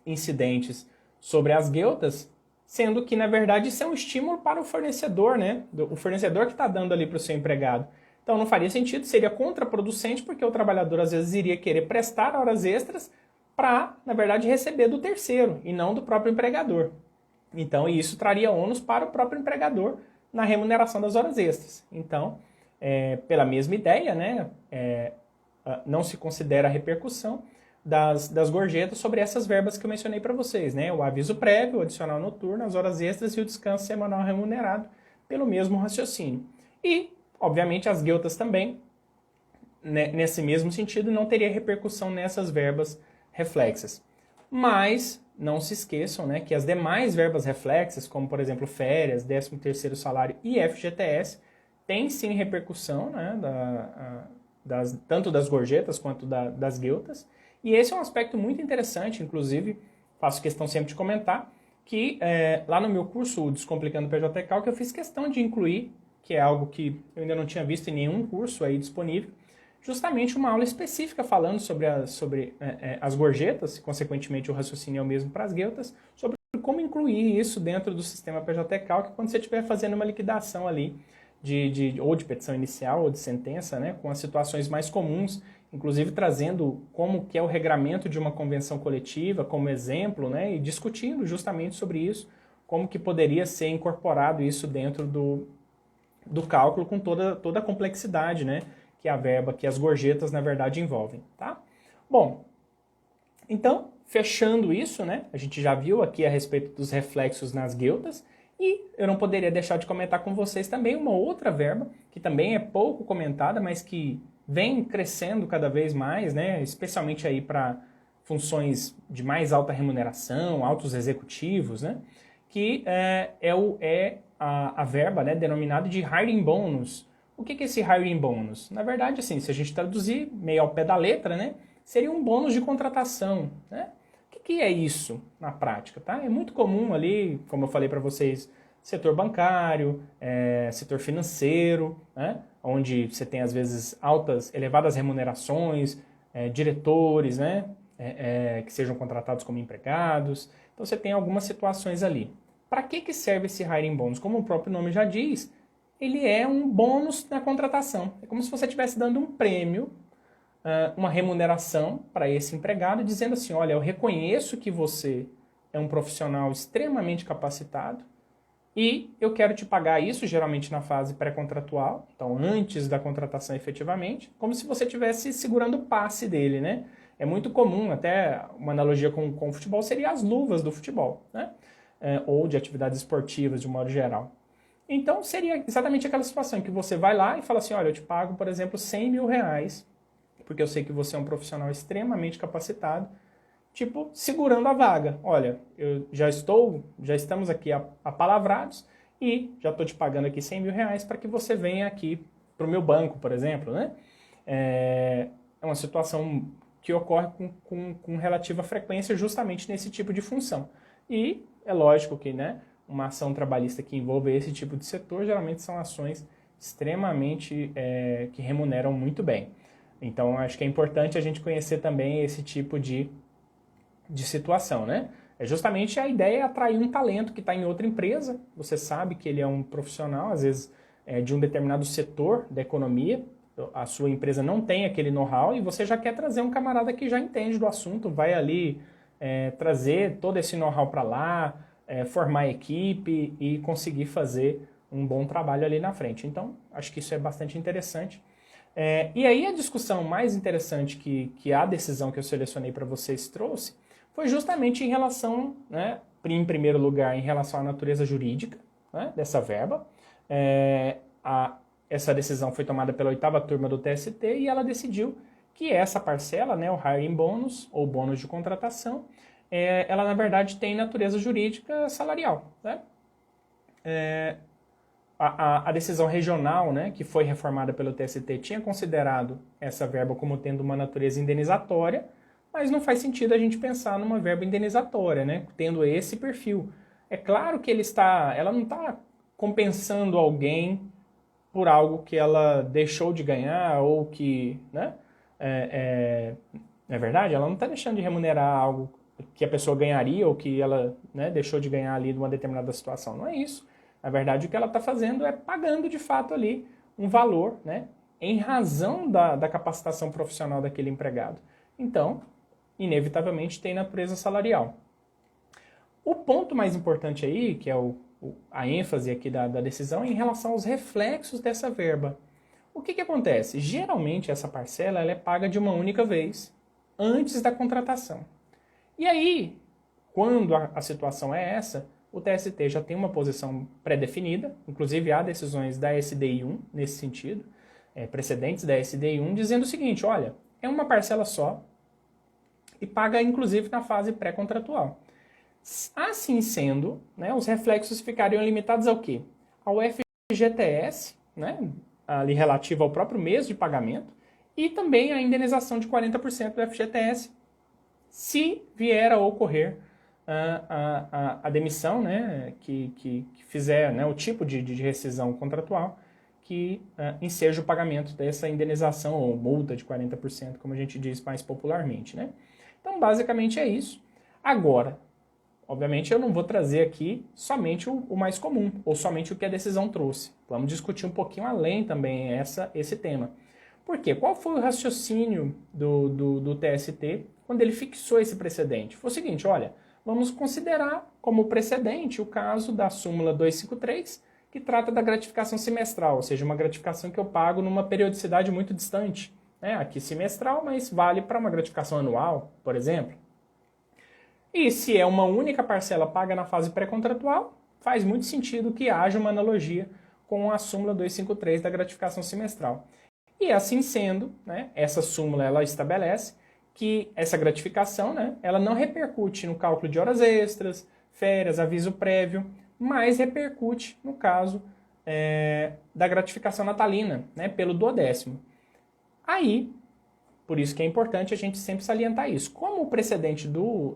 incidentes sobre as gueltas, sendo que, na verdade, isso é um estímulo para o fornecedor, né? O fornecedor que está dando ali para o seu empregado. Então, não faria sentido, seria contraproducente, porque o trabalhador, às vezes, iria querer prestar horas extras para, na verdade, receber do terceiro, e não do próprio empregador. Então, isso traria ônus para o próprio empregador na remuneração das horas extras. Então, pela mesma ideia, né? Não se considera a repercussão das gorjetas sobre essas verbas que eu mencionei para vocês, né? O aviso prévio, o adicional noturno, as horas extras e o descanso semanal remunerado pelo mesmo raciocínio. E, obviamente, as gueltas também, né, nesse mesmo sentido, não teria repercussão nessas verbas reflexas. Mas não se esqueçam, né, que as demais verbas reflexas, como, por exemplo, férias, 13º salário e FGTS, têm sim repercussão, né, tanto das gorjetas quanto das gueltas. E esse é um aspecto muito interessante, inclusive, faço questão sempre de comentar, que lá no meu curso, o Descomplicando PJ Cal, que eu fiz questão de incluir, que é algo que eu ainda não tinha visto em nenhum curso aí disponível, justamente uma aula específica falando sobre as gorjetas, e consequentemente o raciocínio é o mesmo para as gueltas, sobre como incluir isso dentro do sistema PJ Cal, que quando você estiver fazendo uma liquidação ali, ou de petição inicial ou de sentença, né, com as situações mais comuns, inclusive trazendo como que é o regramento de uma convenção coletiva como exemplo, né, e discutindo justamente sobre isso, como que poderia ser incorporado isso dentro do cálculo com toda a complexidade, né, que a verba, que as gorjetas, na verdade, envolvem. Tá? Bom, então, fechando isso, né, a gente já viu aqui a respeito dos reflexos nas gueltas, e eu não poderia deixar de comentar com vocês também uma outra verba, que também é pouco comentada, mas que vem crescendo cada vez mais, né? Especialmente aí para funções de mais alta remuneração, altos executivos, né? Que é a verba, né, denominada de hiring bonus. O que é esse hiring bonus? Na verdade, assim, se a gente traduzir meio ao pé da letra, né, seria um bônus de contratação. Né? O que é isso na prática? Tá? É muito comum ali, como eu falei para vocês, setor bancário, setor financeiro, né? Onde você tem às vezes elevadas remunerações, diretores, né? Que sejam contratados como empregados. Então você tem algumas situações ali. Para que serve esse hiring bônus? Como o próprio nome já diz, ele é um bônus na contratação. É como se você estivesse dando um prêmio, uma remuneração para esse empregado, dizendo assim, olha, eu reconheço que você é um profissional extremamente capacitado e eu quero te pagar isso, geralmente na fase pré-contratual, então antes da contratação efetivamente, como se você estivesse segurando o passe dele, né? É muito comum, até uma analogia com o futebol seria as luvas do futebol, né? Ou de atividades esportivas de um modo geral. Então seria exatamente aquela situação em que você vai lá e fala assim, olha, eu te pago, por exemplo, 100 mil reais, porque eu sei que você é um profissional extremamente capacitado, tipo, segurando a vaga. Olha, já estamos aqui apalavrados e já estou te pagando aqui 100 mil reais para que você venha aqui para o meu banco, por exemplo, né? É uma situação que ocorre com relativa frequência justamente nesse tipo de função. E é lógico que, né, uma ação trabalhista que envolve esse tipo de setor, geralmente são ações extremamente que remuneram muito bem. Então, acho que é importante a gente conhecer também esse tipo de situação, né? Justamente a ideia é atrair um talento que está em outra empresa, você sabe que ele é um profissional, às vezes, de um determinado setor da economia, a sua empresa não tem aquele know-how e você já quer trazer um camarada que já entende do assunto, vai ali trazer todo esse know-how para lá, formar equipe e conseguir fazer um bom trabalho ali na frente. Então, acho que isso é bastante interessante. E aí a discussão mais interessante que a decisão que eu selecionei para vocês trouxe foi justamente em relação, né, em primeiro lugar, em relação à natureza jurídica, né, dessa verba. Essa decisão foi tomada pela 8ª turma do TST e ela decidiu que essa parcela, né, o hiring bônus ou bônus de contratação, ela na verdade tem natureza jurídica salarial, né? A decisão regional, né, que foi reformada pelo TST, tinha considerado essa verba como tendo uma natureza indenizatória, mas não faz sentido a gente pensar numa verba indenizatória, né, tendo esse perfil. É claro que ela não está compensando alguém por algo que ela deixou de ganhar ou que, né, não é verdade? Ela não está deixando de remunerar algo que a pessoa ganharia ou que ela, né, deixou de ganhar ali numa determinada situação. Não é isso. Na verdade, o que ela está fazendo é pagando de fato ali um valor, né, em razão da capacitação profissional daquele empregado. Então, inevitavelmente tem natureza salarial. O ponto mais importante aí, que é a ênfase aqui da decisão, é em relação aos reflexos dessa verba. O que acontece? Geralmente essa parcela ela é paga de uma única vez, antes da contratação. E aí, quando a situação é essa, o TST já tem uma posição pré-definida, inclusive há decisões da SDI1 nesse sentido, precedentes da SDI1, dizendo o seguinte, olha, é uma parcela só e paga inclusive na fase pré-contratual. Assim sendo, né, os reflexos ficariam limitados ao quê? Ao FGTS, né, ali relativo ao próprio mês de pagamento, e também a indenização de 40% do FGTS, se vier a ocorrer a demissão, né, que fizer, né, o tipo de rescisão contratual que enseja o pagamento dessa indenização ou multa de 40%, como a gente diz mais popularmente, né? Então, basicamente é isso. Agora, obviamente eu não vou trazer aqui somente o mais comum, ou somente o que a decisão trouxe. Vamos discutir um pouquinho além também esse tema. Por quê? Qual foi o raciocínio do TST quando ele fixou esse precedente? Foi o seguinte, olha, vamos considerar como precedente o caso da súmula 253, que trata da gratificação semestral, ou seja, uma gratificação que eu pago numa periodicidade muito distante. Aqui semestral, mas vale para uma gratificação anual, por exemplo. E se é uma única parcela paga na fase pré-contratual, faz muito sentido que haja uma analogia com a súmula 253 da gratificação semestral. E assim sendo, né, essa súmula ela estabelece que essa gratificação, né, ela não repercute no cálculo de horas extras, férias, aviso prévio, mas repercute no caso da gratificação natalina, né, pelo 12º. Aí, Por isso que é importante a gente sempre salientar isso. Como o precedente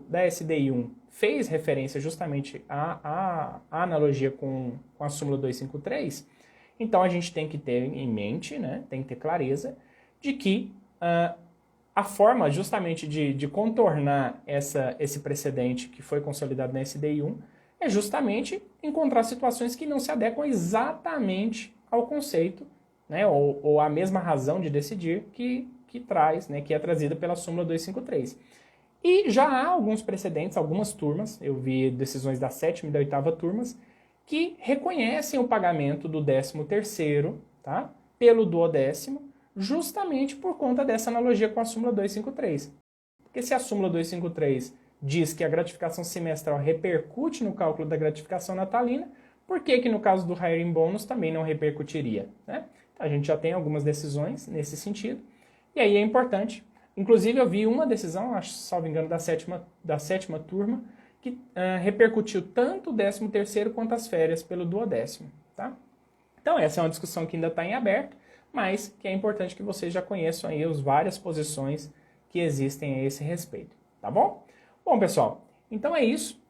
da SDI 1 fez referência justamente à analogia com a súmula 253, então a gente tem que ter em mente, né, tem que ter clareza de que a forma justamente de contornar esse precedente que foi consolidado na SDI 1 é justamente encontrar situações que não se adequam exatamente ao conceito, né, ou à mesma razão de decidir que traz, né, que é trazida pela súmula 253. E já há alguns precedentes, algumas turmas, eu vi decisões da 7ª e da 8ª turmas, que reconhecem o pagamento do 13º, tá, pelo duodécimo, justamente por conta dessa analogia com a súmula 253. Porque se a súmula 253 diz que a gratificação semestral repercute no cálculo da gratificação natalina, por que no caso do hiring bônus também não repercutiria, né? A gente já tem algumas decisões nesse sentido. E aí é importante, inclusive eu vi uma decisão, acho, salvo engano, da sétima turma, que repercutiu tanto o 13º quanto as férias pelo duodécimo, tá? Então essa é uma discussão que ainda está em aberto, mas que é importante que vocês já conheçam aí as várias posições que existem a esse respeito, tá bom? Bom, pessoal, então é isso.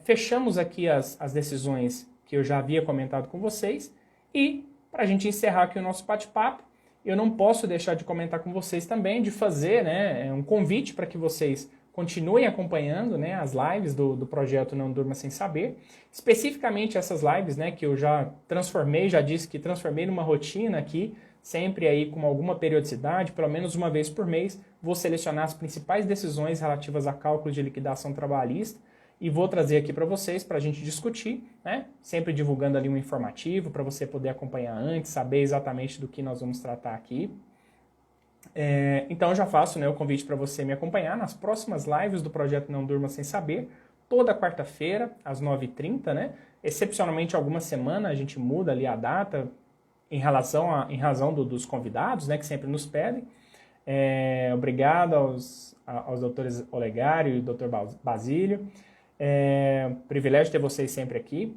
Fechamos aqui as decisões que eu já havia comentado com vocês e, para a gente encerrar aqui o nosso bate-papo, eu não posso deixar de comentar com vocês também, de fazer, né, um convite para que vocês continuem acompanhando, né, as lives do projeto Não Durma Sem Saber, especificamente essas lives, né, que eu já disse que transformei numa rotina aqui, sempre aí com alguma periodicidade, pelo menos uma vez por mês, vou selecionar as principais decisões relativas a cálculo de liquidação trabalhista e vou trazer aqui para vocês para a gente discutir, né? Sempre divulgando ali um informativo para você poder acompanhar antes, saber exatamente do que nós vamos tratar aqui. Então eu já faço, né, o convite para você me acompanhar nas próximas lives do projeto Não Durma Sem Saber, toda quarta-feira, às 9h30, né? Excepcionalmente, alguma semana a gente muda ali a data em razão dos convidados, né, que sempre nos pedem. Obrigado aos doutores Olegário e doutor Basílio. Privilégio ter vocês sempre aqui.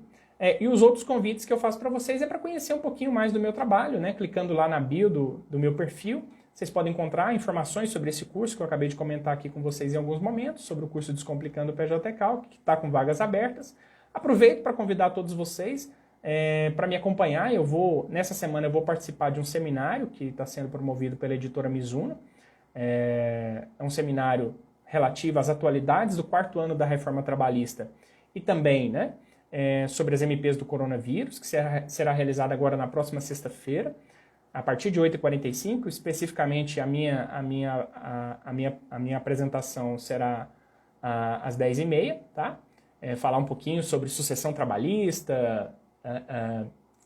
E os outros convites que eu faço para vocês é para conhecer um pouquinho mais do meu trabalho, né? Clicando lá na bio do meu perfil, vocês podem encontrar informações sobre esse curso que eu acabei de comentar aqui com vocês em alguns momentos, sobre o curso Descomplicando o PJCalc, que está com vagas abertas. Aproveito para convidar todos vocês para me acompanhar. Nessa semana eu vou participar de um seminário que está sendo promovido pela editora Mizuno. É um seminário relativo às atualidades do 4º ano da reforma trabalhista e também, né, sobre as MPs do coronavírus, que será realizada agora na próxima sexta-feira, a partir de 8h45, especificamente a minha apresentação será às 10h30, tá? Falar um pouquinho sobre sucessão trabalhista,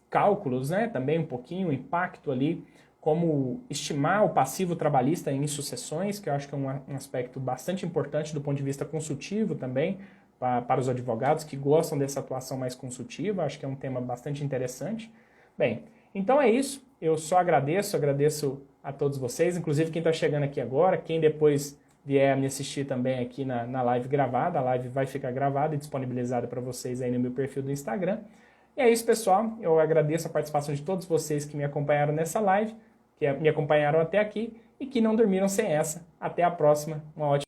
cálculos, né, também um pouquinho, o impacto ali, como estimar o passivo trabalhista em sucessões, que eu acho que é um aspecto bastante importante do ponto de vista consultivo também, para os advogados que gostam dessa atuação mais consultiva, acho que é um tema bastante interessante. Bem, então é isso, eu só agradeço a todos vocês, inclusive quem está chegando aqui agora, quem depois vier me assistir também aqui na live gravada, a live vai ficar gravada e disponibilizada para vocês aí no meu perfil do Instagram. E é isso, pessoal, eu agradeço a participação de todos vocês que me acompanharam nessa live, que me acompanharam até aqui e que não dormiram sem essa. Até a próxima, uma ótima